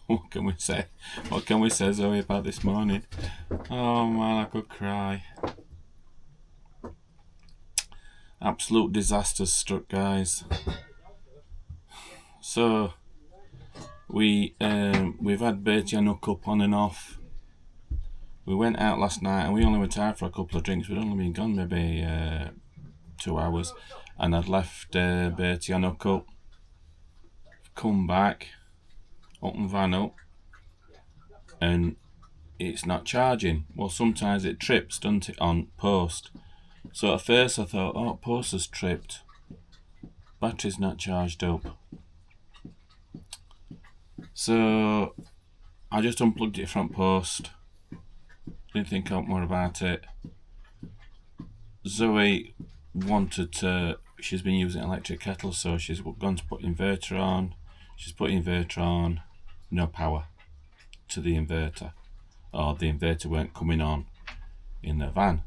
What can we say? What can we say, Zoe, about this morning? Oh man, I could cry. Absolute disaster's struck, guys. So we've had Bertie and Hook up on and off. We went out last night and we only went out for a couple of drinks. We'd only been gone maybe 2 hours, and I'd left Bertie and Hook up. Come back, open van up, and it's not charging. Well, sometimes it trips, doesn't it, on post? So at first I thought, oh, post has tripped. Battery's not charged up. So I just unplugged it from post. Didn't think out more about it. Zoe wanted to, she's been using an electric kettle, so she's gone to put inverter on. She's put inverter on, no power to the inverter, or the inverter weren't coming on in the van.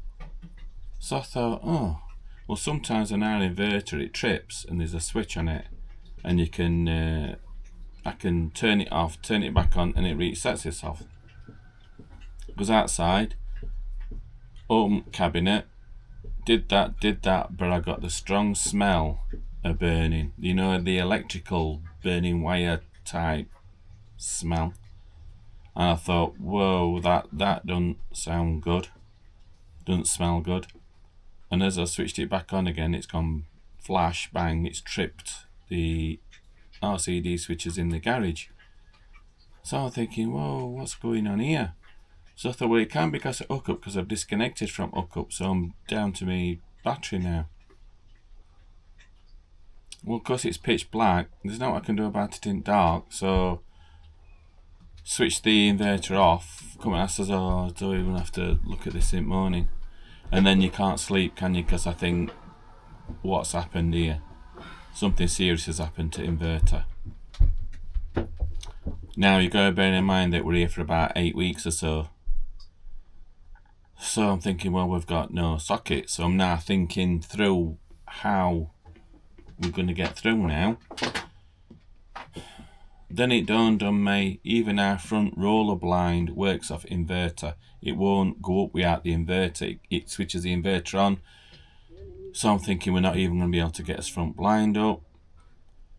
So I thought, oh, well, sometimes on our inverter it trips and there's a switch on it, and you can I can turn it off, turn it back on, and it resets itself. Goes outside, open cabinet, did that, but I got the strong smell of burning. You know, the electrical burning wire type smell. And I thought, whoa, that doesn't sound good. Doesn't smell good. And as I switched it back on again, it's gone flash, bang, it's tripped the RCD switches in the garage. So I'm thinking, whoa, what's going on here? So I thought, well, it can't be because of hookup, because I've disconnected from hookup, so I'm down to my battery now. Well, of course it's pitch black, there's not what I can do about it in dark, so switch the inverter off. Come and says, oh, do even have to look at this in the morning. And then you can't sleep, can you? Because I think, what's happened here? Something serious has happened to inverter. Now you got to bear in mind that we're here for about 8 weeks or so. So I'm thinking, well, we've got no socket. So I'm now thinking through how we're going to get through now. Then it dawned on me, even our front roller blind works off inverter. It won't go up without the inverter. It switches the inverter on. So I'm thinking we're not even going to be able to get us front blind up.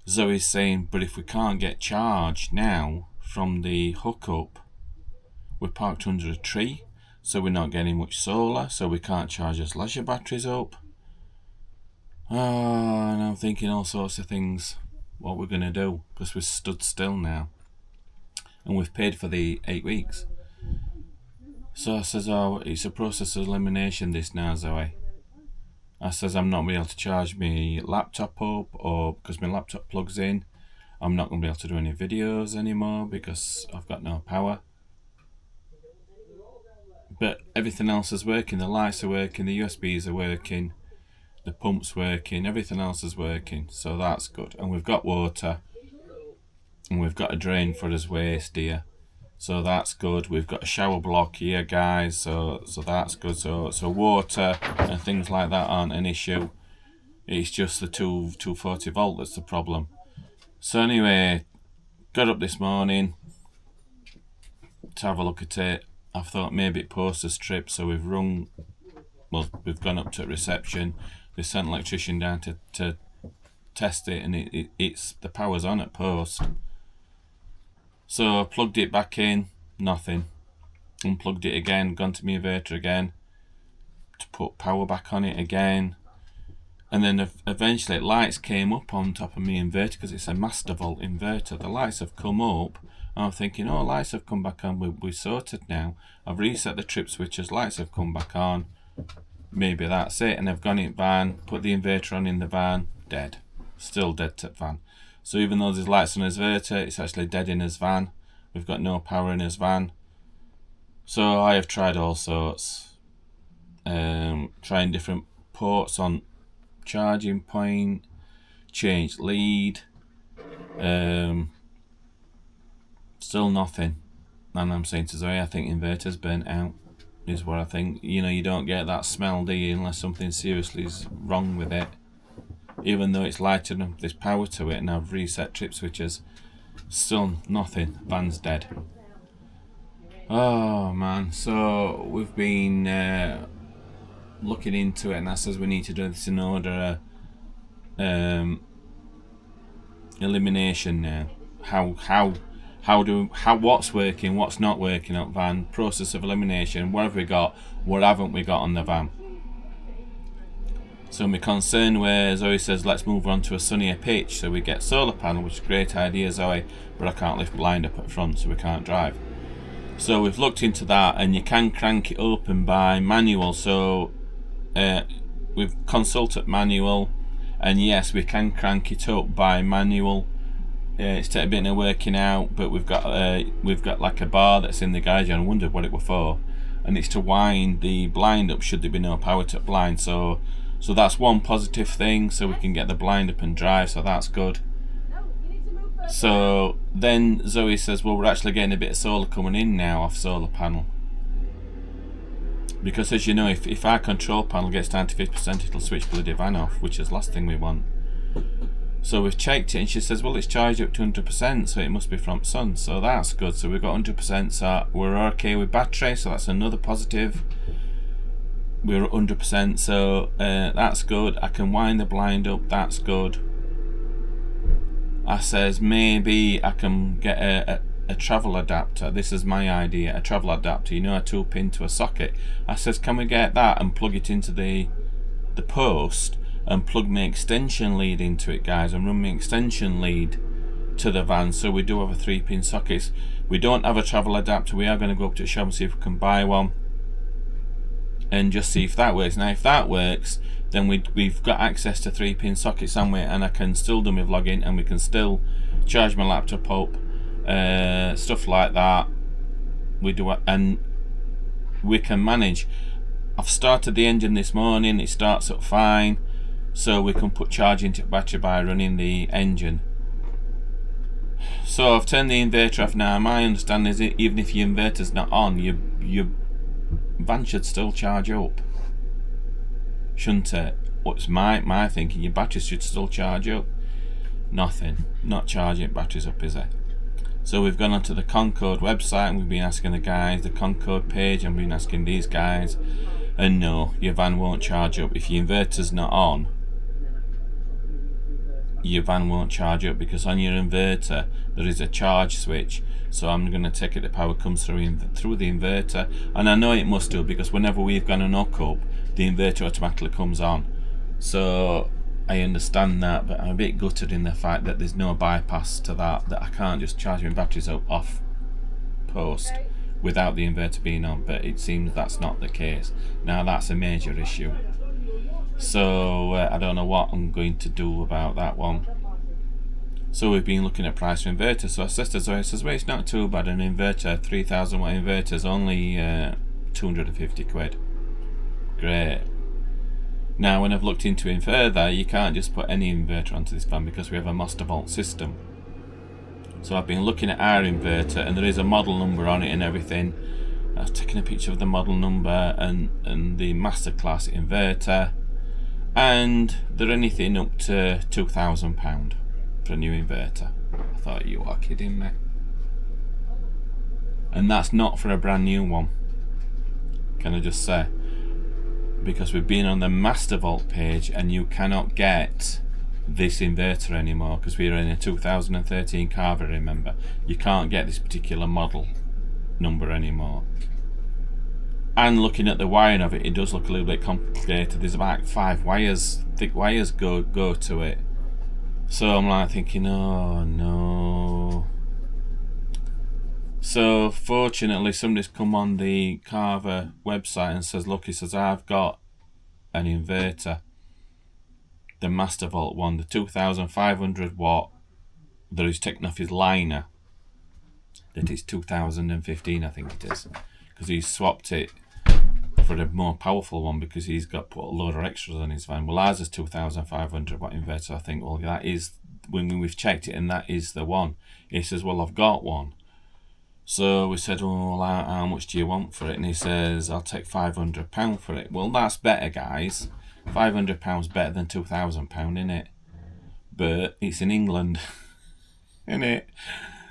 Zoe's saying, but if we can't get charge now from the hookup, we're parked under a tree, so we're not getting much solar, so we can't charge us leisure batteries up. Oh, and I'm thinking all sorts of things, what we're going to do, because we're stood still now. And we've paid for the 8 weeks. So I says, oh, it's a process of elimination this now, Zoe. I says, I'm not going to be able to charge my laptop up, or because my laptop plugs in. I'm not going to be able to do any videos anymore because I've got no power. But everything else is working. The lights are working, the USBs are working, the pump's working, everything else is working. So that's good. And we've got water, and we've got a drain for his waste here. So that's good. We've got a shower block here, guys. So that's good. So water and things like that aren't an issue. It's just the 240 volt that's the problem. So anyway, got up this morning to have a look at it. I thought maybe it posted a trip, so we've rung. Well, we've gone up to reception. They sent an electrician down to test it, and it's the power's on at post. So I plugged it back in, nothing. Unplugged it again, gone to my inverter again to put power back on it again. And then eventually lights came up on top of my inverter because it's a master volt inverter. The lights have come up, and I'm thinking, oh, lights have come back on, we're sorted now. I've reset the trip switches, lights have come back on. Maybe that's it. And I've gone in van, put the inverter on in the van, dead. Still dead to van. So even though there's lights on his inverter, it's actually dead in his van. We've got no power in his van. So I have tried all sorts. Trying different ports on charging point, change lead. Still nothing. And I'm saying to Zoe, I think inverter's burnt out. Is what I think. You know, you don't get that smell, do you, unless something seriously is wrong with it. Even though it's lighted up, there's power to it, and I've reset trip switches. Still nothing. Van's dead. Oh man, so we've been looking into it, and that says we need to do this in order elimination now. What's working, what's not working on van, process of elimination, what have we got, what haven't we got on the van. So my concern where Zoe says let's move on to a sunnier pitch so we get solar panel, which is a great idea, Zoe, but I can't lift blind up at front so we can't drive. So we've looked into that, and you can crank it open by manual. So we've consulted manual, and yes, we can crank it up by manual. It's taken a bit of working out, but we've got like a bar that's in the garage, and I wondered what it were for, and it's to wind the blind up should there be no power to blind. So that's one positive thing. So we can get the blind up and drive. So that's good. So then Zoe says, well, we're actually getting a bit of solar coming in now off solar panel. Because as you know, if our control panel gets down to 50%, it'll switch bloody van off, which is the last thing we want. So we've checked it, and she says, well, it's charged up to 100%, so it must be from sun. So that's good. So we've got 100%, so we're okay with battery, so that's another positive. We're at 100%, so that's good. I can wind the blind up, that's good. I says maybe I can get a travel adapter. This is my idea, a travel adapter, you know, a 2-pin to a socket. I says, can we get that and plug it into the post and plug my extension lead into it, guys, and run my extension lead to the van. So we do have a 3-pin sockets. We don't have a travel adapter. We are going to go up to the shop and see if we can buy one and just see if that works. Now if that works, then we've got access to 3-pin sockets somewhere, and I can still do my vlogging, and we can still charge my laptop up, stuff like that. We do it, and we can manage. I've started the engine this morning, it starts up fine, so we can put charge into the battery by running the engine. So I've turned the inverter off now. My understanding is even if your inverter's not on, your van should still charge up, shouldn't it? What's my thinking? Your batteries should still charge up. Nothing, not charging batteries up, is it? So we've gone onto the Concord website, and we've been asking the guys, the Concord page, and we've been asking these guys, and no, your van won't charge up. If your inverter's not on, your van won't charge up, because on your inverter there is a charge switch. So I'm going to take it, the power comes through the inverter, and I know it must do, because whenever we've gone and hook up, the inverter automatically comes on. So I understand that, but I'm a bit gutted in the fact that there's no bypass to that I can't just charge my batteries up off post without the inverter being on, but it seems that's not the case. Now that's a major issue. So I don't know what I'm going to do about that one. So we've been looking at price for inverter. So our sister Zoe says, well, it's not too bad. An inverter, 3000 watt inverter is only 250 quid. Great. Now when I've looked into it further, you can't just put any inverter onto this van, because we have a master vault system. So I've been looking at our inverter, and there is a model number on it and everything. I've taken a picture of the model number and the masterclass inverter, and they're anything up to £2,000 for a new inverter. I thought, you are kidding me. And that's not for a brand new one, can I just say, because we've been on the Master Vault page, and you cannot get this inverter anymore, because we're in a 2013 Carver, remember. You can't get this particular model number anymore. And looking at the wiring of it, it does look a little bit complicated. There's about 5 wires, thick wires go to it. So I'm like thinking, oh no. So fortunately somebody's come on the Carver website and says, look, he says, I've got an inverter, the Master Vault one, the 2500 watt that he's taken off his liner, that is 2015 I think it is, because he's swapped it for a more powerful one, because he's got put a load of extras on his van. Well, ours is 2500 watt inverter. I think, well, that is, when we've checked it, and that is the one. He says, well, I've got one. So we said, well, how much do you want for it? And he says, I'll take £500 for it. Well, that's better, guys. £500 better than £2,000, innit? But it's in England. innit?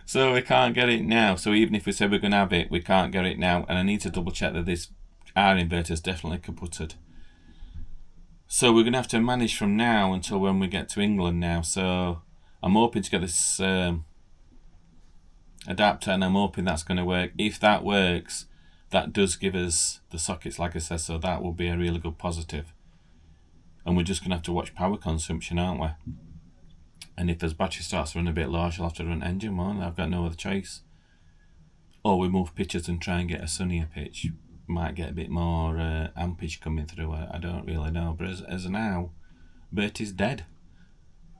So we can't get it now. So even if we say we're going to have it, we can't get it now. And I need to double check that our inverter is definitely kaputted. So we're going to have to manage from now until when we get to England now. So I'm hoping to get this adapter, and I'm hoping that's going to work. If that works, that does give us the sockets, like I said, so that will be a really good positive. And we're just going to have to watch power consumption, aren't we? And if this battery starts to run a bit low, I'll have to run engine mode. I've got no other choice. Or we move pitches and try and get a sunnier pitch. Might get a bit more ampage coming through. I don't really know. But as of now, Bertie's dead.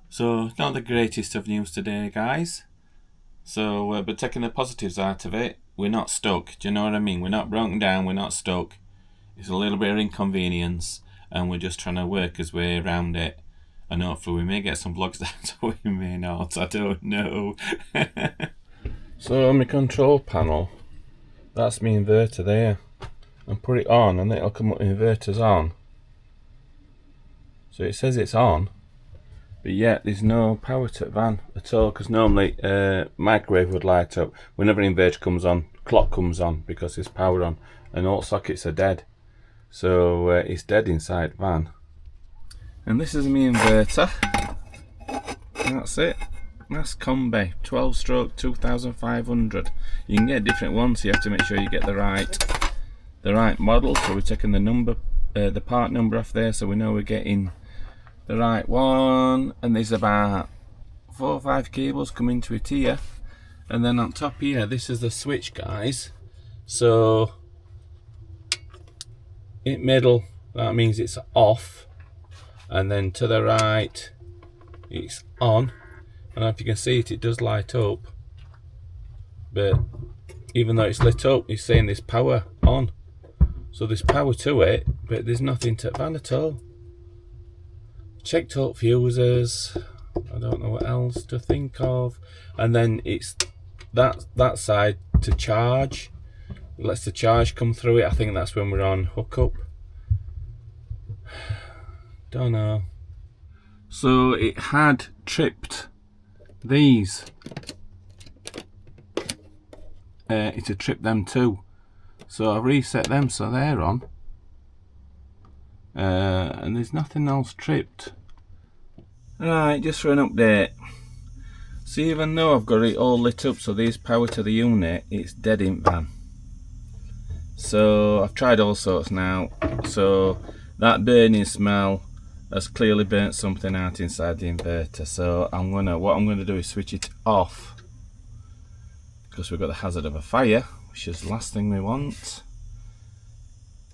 So not the greatest of news today, guys. So, but taking the positives out of it, we're not stuck. Do you know what I mean? We're not broken down. We're not stuck. It's a little bit of inconvenience, and we're just trying to work our way around it. And hopefully we may get some vlogs out, or we may not. I don't know. So on my control panel, that's my inverter there. And put it on, and it'll come up with inverters on. So it says it's on, but yet there's no power to the van at all, because normally microwave would light up whenever an inverter comes on, clock comes on because it's powered on, and all sockets are dead. So it's dead inside van. And this is my inverter. That's it. That's Combi 12/2500. You can get different ones, so you have to make sure you get the right model. So we're taking the number, the part number off there, so we know we're getting the right one. And there's about 4 or 5 cables coming to it here, and then on top here, this is the switch, guys. So in middle, that means it's off, and then to the right, it's on. And if you can see it, it does light up. But even though it's lit up, it's saying there's power on. So there's power to it, but there's nothing to the van at all. Checked up fuses. I don't know what else to think of. And then it's that side to charge. It lets the charge come through it. I think that's when we're on hookup. Don't know. So it had tripped these. It had tripped them too. So I reset them so they're on. And there's nothing else tripped. Right, just for an update. So even though I've got it all lit up, so there's power to the unit, it's dead in van. So I've tried all sorts now. So that burning smell has clearly burnt something out inside the inverter. So what I'm gonna do is switch it off, because we've got the hazard of a fire, which is the last thing we want.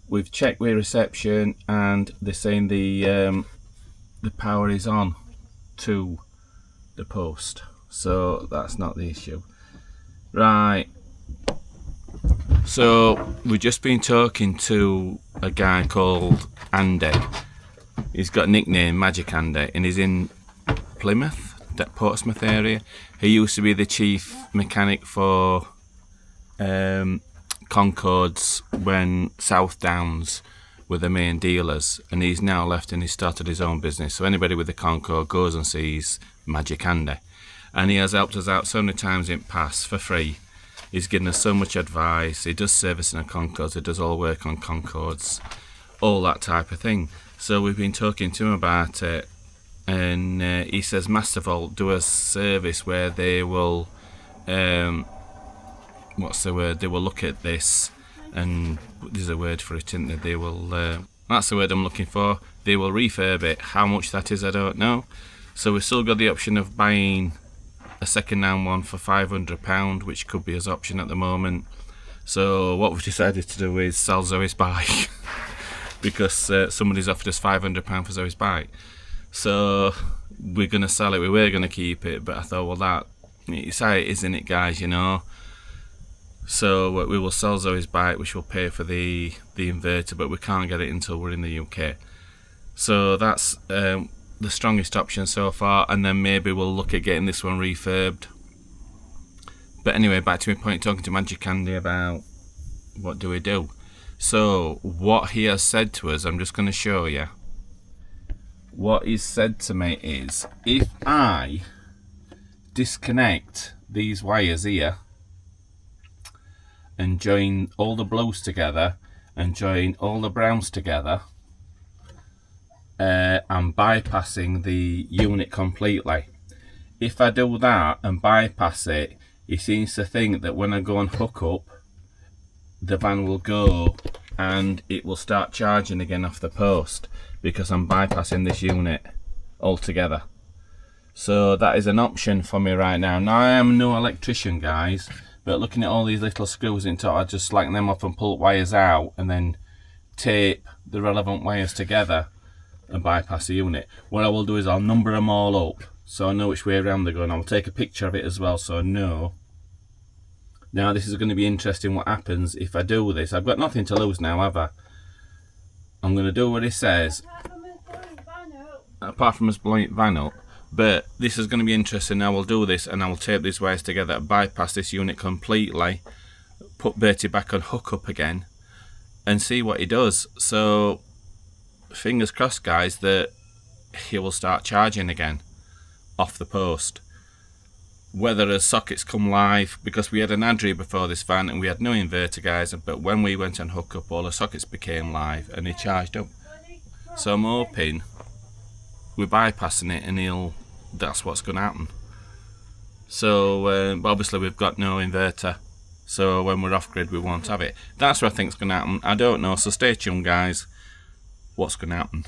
We've checked with reception, and they're saying the power is on to the post, so that's not the issue. Right, so we've just been talking to a guy called Andy. He's got a nickname, Magic Andy, and he's in Plymouth, that Portsmouth area. He used to be the chief mechanic for Concords when South Downs were the main dealers, and he's now left and he's started his own business. So anybody with a Concord goes and sees Magic Andy, and he has helped us out so many times in the past for free. He's given us so much advice. He does servicing of Concords, he does all work on Concords, all that type of thing. So we've been talking to him about it, and he says Mastervolt do a service where they will what's the word, they will look at this, and there's a word for it, isn't there? They will that's the word I'm looking for. They will refurb it. How much that is, I don't know. So we've still got the option of buying a second-hand one for £500, which could be his option at the moment. So what we've decided to do is sell Zoe's bike because somebody's offered us £500 for Zoe's bike. So we're going to sell it. We were going to keep it, but I thought, well, it's how it is, isn't it, guys, you know? So we will sell Zoe's bike, which will pay for the inverter, but we can't get it until we're in the UK. So that's the strongest option so far, and then maybe we'll look at getting this one refurbed. But anyway, back to my point, talking to Magic Andy about what do we do. So what he has said to us, I'm just going to show you. What he's said to me is, if I disconnect these wires here and join all the blues together and join all the browns together, I'm bypassing the unit completely. If I do that and bypass it, he seems to think that when I go and hook up, the van will go and it will start charging again off the post, because I'm bypassing this unit altogether. So that is an option for me right now. Now, I am no electrician, guys, but looking at all these little screws in top, I just slacken them off and pull wires out and then tape the relevant wires together and bypass the unit. What I will do is I'll number them all up so I know which way around they're going. I'll take a picture of it as well so I know. Now, this is going to be interesting what happens if I do this. I've got nothing to lose now, have I? I'm going to do what it says. Apart from us blowing it van up. But this is going to be interesting. I will do this and I will tape these wires together, bypass this unit completely, put Bertie back on hook up again and see what he does. So fingers crossed, guys, that he will start charging again off the post. Whether the sockets come live, because we had an Adri before this van and we had no inverter, guys, but when we went and hook up, all the sockets became live and he charged up. So I'm hoping we're bypassing it and that's what's going to happen. So obviously we've got no inverter, so when we're off grid we won't have it. That's what I think's going to happen. I don't know, so stay tuned, guys, what's going to happen.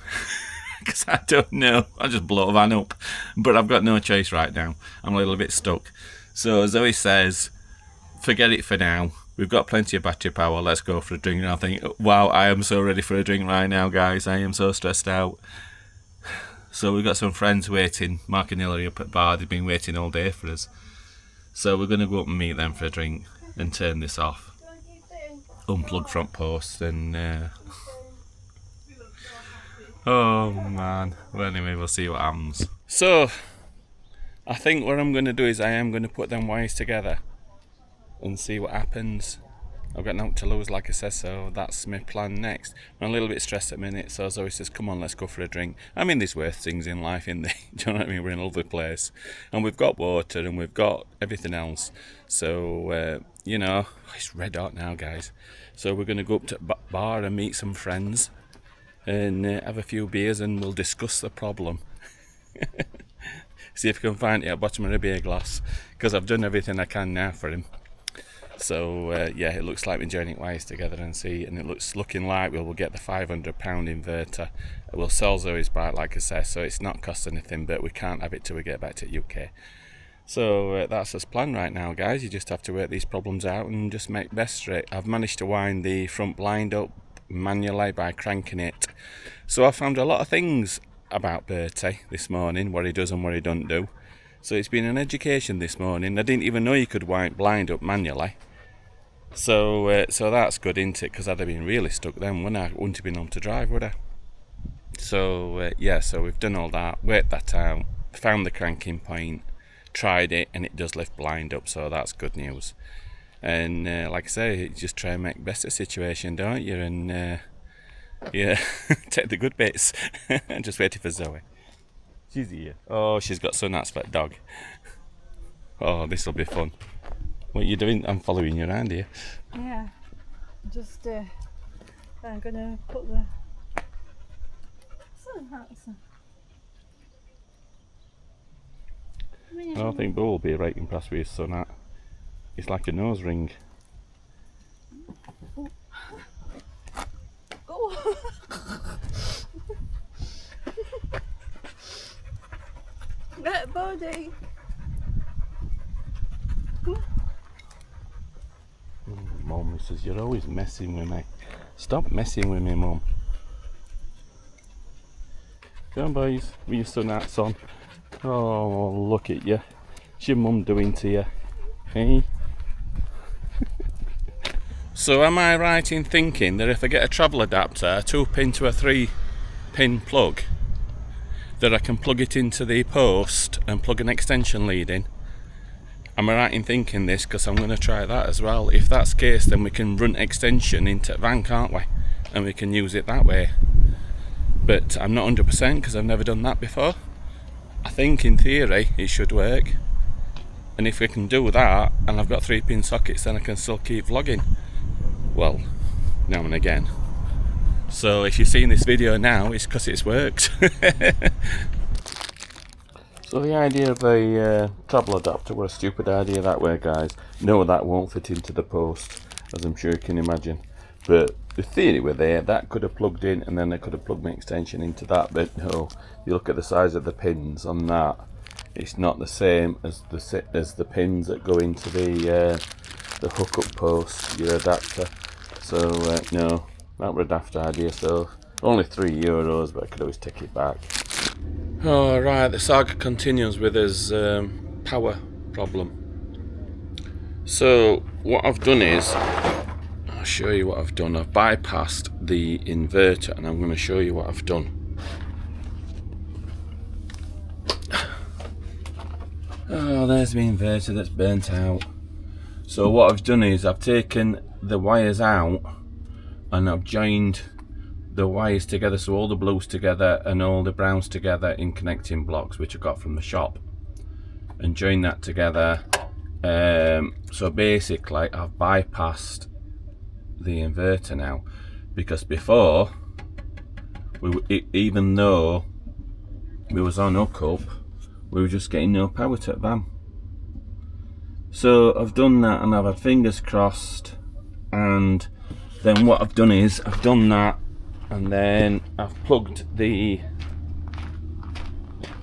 Because I don't know. I'll just blow a van up, but I've got no choice right now. I'm a little bit stuck. So Zoe says, forget it for now, we've got plenty of battery power, let's go for a drink. And I think, wow, I am so ready for a drink right now, guys. I am so stressed out. So we've got some friends waiting. Mark and Hillary up at bar, they've been waiting all day for us. So we're going to go up and meet them for a drink and turn this off. Unplug front post and oh man. Well, anyway, we'll see what happens. So I think what I'm going to do is I am going to put them wires together and see what happens. I've got nothing to lose, like I said, so that's my plan next. I'm a little bit stressed at the minute, so Zoe says, come on, let's go for a drink. I mean, there's worse things in life, isn't there? Do you know what I mean? We're in a lovely place. And we've got water and we've got everything else. So, you know, it's red hot now, guys. So we're going to go up to bar and meet some friends and have a few beers and we'll discuss the problem. See if we can find it at the bottom of a beer glass, because I've done everything I can now for him. So yeah, it looks like we're joining wires together and see, and it looking like we'll get the £500 inverter. We'll sell Zoe's bike, like I said, so it's not cost anything, but we can't have it till we get back to UK. So that's his plan right now, guys. You just have to work these problems out and just make best of it. I've managed to wind the front blind up manually by cranking it. So I found a lot of things about Bertie this morning, what he does and what he don't do. So it's been an education this morning. I didn't even know you could wind blind up manually. So that's good, isn't it? Because I'd have been really stuck then, wouldn't I? Wouldn't have been able to drive, would I? So yeah, so we've done all that, worked that out, found the cranking point, tried it, and it does lift blind up, so that's good news. And like I say, you just try and make best of the situation, don't you? And yeah, take the good bits. Just waiting for Zoe. She's here. Oh, she's got some that's that dog. Oh, this will be fun. What are you doing? I'm following you around here. Yeah, just I'm gonna put the sun hats on. I think Bo will be right impressed with his son hat. It's like a nose ring. Oh. Get Bodhie. Mum says, you're always messing with me. Stop messing with me, Mum. Go on, boys, with your sun hats on. Oh, look at you. What's your mum doing to you? Hey? So am I right in thinking that if I get a travel adapter, a 2-pin to a 3-pin plug, that I can plug it into the post and plug an extension lead in? Am I right in thinking this? Because I'm going to try that as well. If that's the case, then we can run extension into the van, can't we? And we can use it that way. But I'm not 100% because I've never done that before. I think in theory it should work. And if we can do that, and I've got 3-pin sockets, then I can still keep vlogging. Well, now and again. So if you're seeing this video now, it's because it's worked. So the idea of a travel adapter was a stupid idea that way, guys. No, that won't fit into the post, as I'm sure you can imagine. But the theory were there, that could have plugged in, and then I could have plugged my extension into that. But no, you look at the size of the pins on that, it's not the same as the pins that go into the hookup post, your adapter. So no, that was a daft idea. So only €3, but I could always take it back. Oh, right, the saga continues with his power problem. So what I've done is, I'll show you what I've done. I've bypassed the inverter, and I'm going to show you what I've done. Oh, there's the inverter that's burnt out. So what I've done is I've taken the wires out and I've joined the wires together, so all the blues together and all the browns together in connecting blocks, which I got from the shop, and joined that together. So basically I've bypassed the inverter now, because before even though we was on hookup, we were just getting no power to the van. So I've done that, and I've had fingers crossed, and then what I've done is I've done that, and then I've plugged the,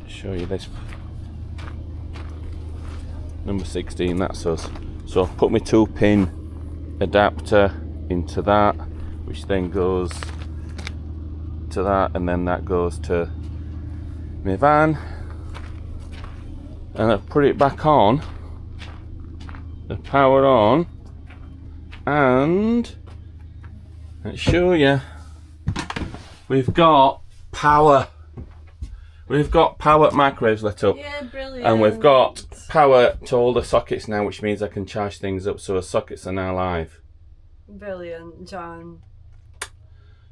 show you this, number 16, that's us. So I've put my 2-pin adapter into that, which then goes to that, and then that goes to my van, and I've put it back on, the power on, and let's show you. We've got power. We've got power microwaves lit up. Yeah, brilliant. And we've got power to all the sockets now, which means I can charge things up, so the sockets are now live. Brilliant, John.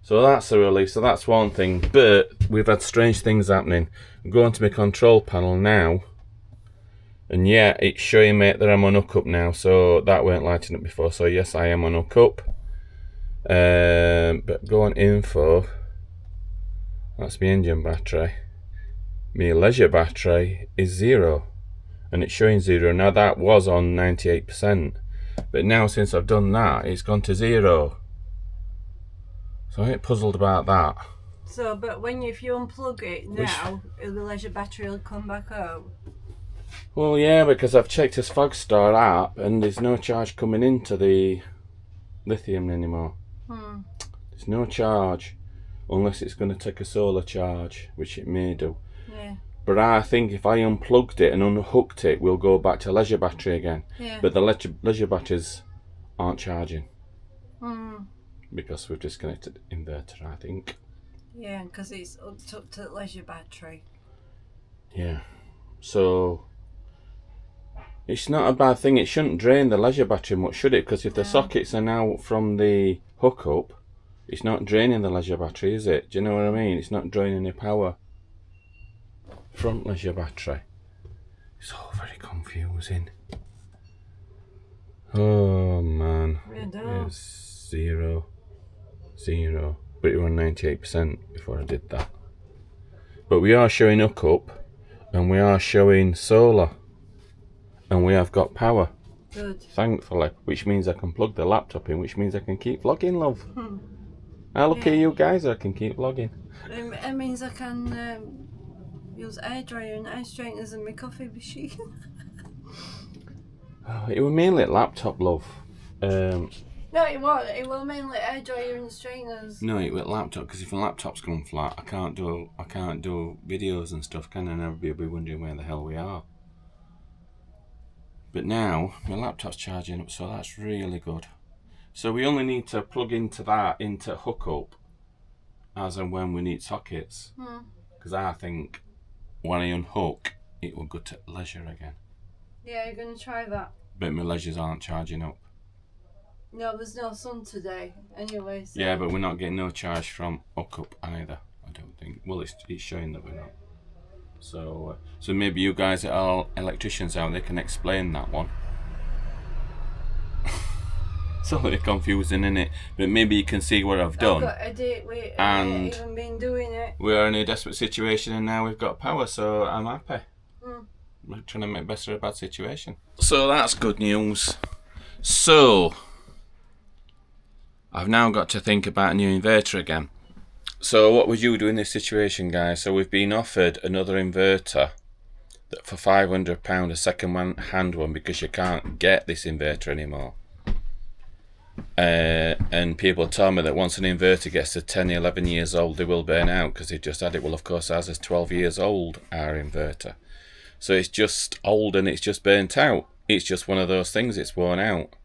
So that's a relief, so that's one thing. But we've had strange things happening. I'm going to my control panel now, and yeah, it's showing me that I'm on hookup now, so that weren't lighting up before. So yes, I am on hookup. But go on info. That's my engine battery. My leisure battery is 0, and it's showing 0. Now that was on 98%, but now since I've done that, it's gone to 0. So I ain't puzzled about that. So, but if you unplug it now, the leisure battery will come back out. Well, yeah, because I've checked this Fogstar app, and there's no charge coming into the lithium anymore. There's no charge. Unless it's going to take a solar charge, which it may do. Yeah. But I think if I unplugged it and unhooked it, we'll go back to leisure battery again. Yeah. But the leisure batteries aren't charging. Because we've disconnected the inverter, I think. Yeah, because it's hooked up to the leisure battery. Yeah. So it's not a bad thing. It shouldn't drain the leisure battery much, should it? Because if the sockets are now from the hookup, it's not draining the leisure battery, is it? Do you know what I mean? It's not draining the power from leisure battery. It's all very confusing. Oh man. It's 0. But it was 98% before I did that. But we are showing hookup, and we are showing solar, and we have got power. Good. Thankfully, which means I can plug the laptop in, which means I can keep vlogging, love. Now look at you guys, I can keep vlogging. It means I can use air dryer and air straighteners in my coffee machine. Oh, it was mainly a laptop, love. No, it won't. It will mainly air dryer and straighteners. No, it was laptop, because if my laptop's gone flat, I can't do videos and stuff, can I? And everybody will be wondering where the hell we are. But now my laptop's charging up, so that's really good. So we only need to plug into hookup as and when we need sockets. Because I think when I unhook, it will go to leisure again. Yeah, you're going to try that. But my leisures aren't charging up. No, there's no sun today anyway. So. Yeah, but we're not getting no charge from hookup either, I don't think. Well, it's showing that we're not. So so maybe you guys that are electricians out there can explain that one. It's a little confusing, isn't it? But maybe you can see what I've done. I've got a date with And even been doing it. We are in a desperate situation, and now we've got power, so I'm happy. Mm. We're trying to make best of a bad situation. So that's good news. So I've now got to think about a new inverter again. So what would you do in this situation, guys? So we've been offered another inverter for £500, a second-hand one, because you can't get this inverter anymore. And people tell me that once an inverter gets to 10, 11 years old, they will burn out because they just had it. Well, of course, ours is 12 years old, our inverter. So it's just old and it's just burnt out. It's just one of those things, it's worn out.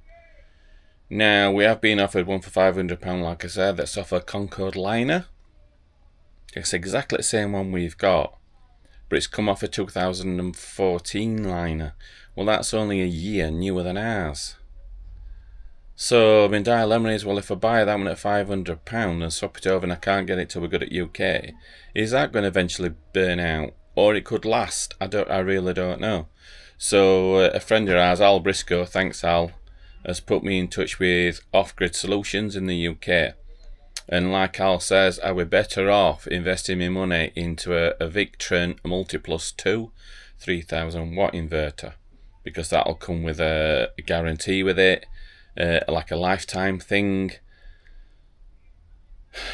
Now, we have been offered one for £500, like I said, that's off a Concord liner. It's exactly the same one we've got, but it's come off a 2014 liner. Well, that's only a year newer than ours. So my dilemma is, well, if I buy that one at £500 and swap it over and I can't get it till we're good at UK, is that going to eventually burn out? Or it could last? I really don't know. So a friend of ours, Al Briscoe, thanks Al, has put me in touch with Off-Grid Solutions in the UK. And like Al says, are we better off investing my money into a Victron Multiplus 2 3000 watt inverter? Because that'll come with a guarantee with it. Like a lifetime thing,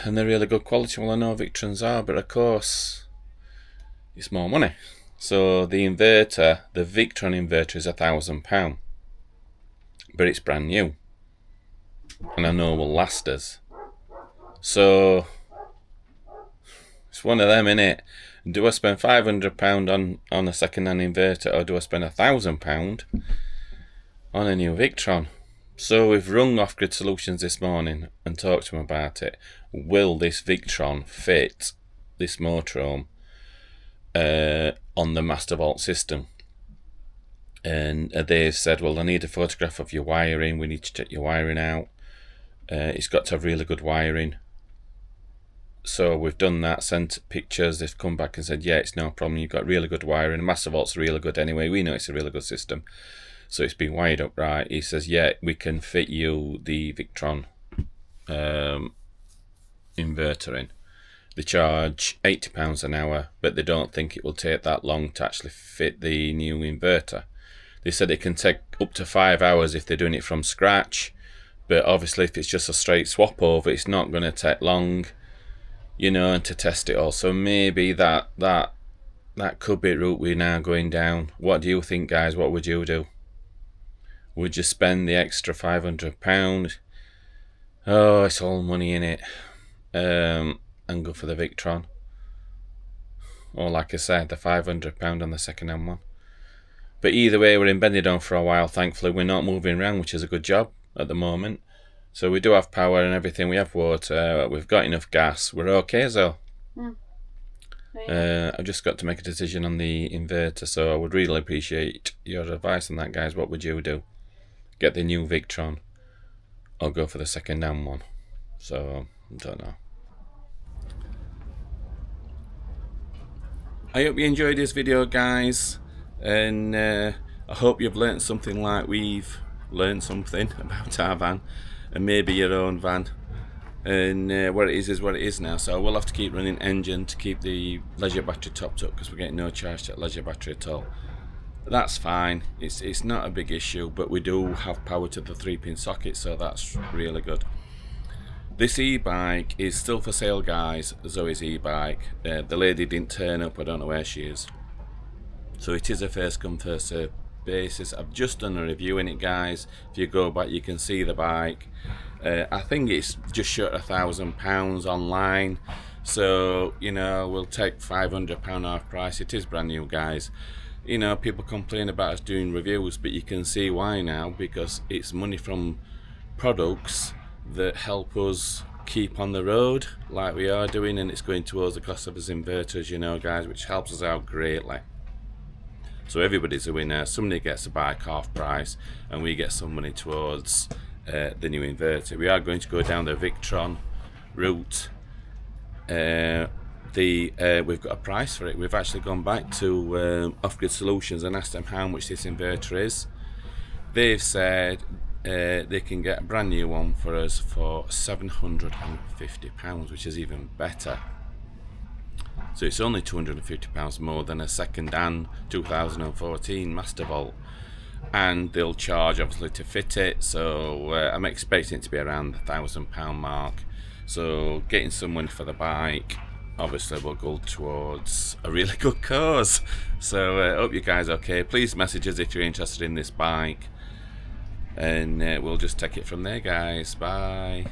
and they're really good quality. Well, I know Victrons are, but of course it's more money. So the inverter, the Victron inverter, is £1,000, but it's brand new, and I know will last us. So it's one of them, innit? Do I spend £500 on a second-hand inverter, or do I spend £1,000 on a new Victron? So we've rung Off-Grid Solutions this morning and talked to them about it. Will this Victron fit this motorhome on the Master Vault system? And they've said, well, I need a photograph of your wiring. We need to check your wiring out. It's got to have really good wiring. So we've done that, sent pictures. They've come back and said, yeah, it's no problem. You've got really good wiring. Master Vault's really good anyway. We know it's a really good system. So it's been wired up right. He says, yeah, we can fit you the Victron inverter in. They charge £80 an hour, but they don't think it will take that long to actually fit the new inverter. They said it can take up to 5 hours if they're doing it from scratch, but obviously if it's just a straight swap over, it's not going to take long, you know, and to test it all. So maybe that could be a route we're now going down. What do you think, guys? What would you do? Would you spend the extra £500? Oh, it's all money in it. And go for the Victron. Or like I said, the £500 on the second-hand one. But either way, we're in Benidorm for a while, thankfully. We're not moving around, which is a good job at the moment. So we do have power and everything. We have water. We've got enough gas. We're okay, so. I've just got to make a decision on the inverter, so I would really appreciate your advice on that, guys. What would you do? Get the new Victron or go for the second-hand one? So, I don't know. I hope you enjoyed this video, guys, and I hope you've learnt something like we've learned something about our van, and maybe your own van. And what it is what it is now. So we'll have to keep running engine to keep the leisure battery topped up, because we're getting no charge to that leisure battery at all. That's fine, it's not a big issue, but we do have power to the 3-pin socket, so that's really good. This e-bike is still for sale, guys. Zoe's e-bike. The lady didn't turn up, I don't know where she is. So it is a first come first served basis. I've just done a review in it, guys. If you go back, you can see the bike. I think it's just short of £1,000 online. So, you know, we'll take £500 off price. It is brand new, guys. You know, people complain about us doing reviews, but you can see why now, because it's money from products that help us keep on the road like we are doing, and it's going towards the cost of us inverters, you know, guys, which helps us out greatly. So everybody's a winner. Somebody gets a bike half price, and we get some money towards the new inverter. We are going to go down the Victron route. I we've got a price for it. We've actually gone back to Off-Grid Solutions and asked them how much this inverter is. They've said they can get a brand new one for us for £750, which is even better. So it's only £250 more than a second-hand 2014 Mastervolt, and they'll charge obviously to fit it. So I'm expecting it to be around the £1,000 mark. So getting some money for the bike obviously will go towards a really good cause. So hope you guys are okay. Please message us if you're interested in this bike, and we'll just take it from there, guys. Bye.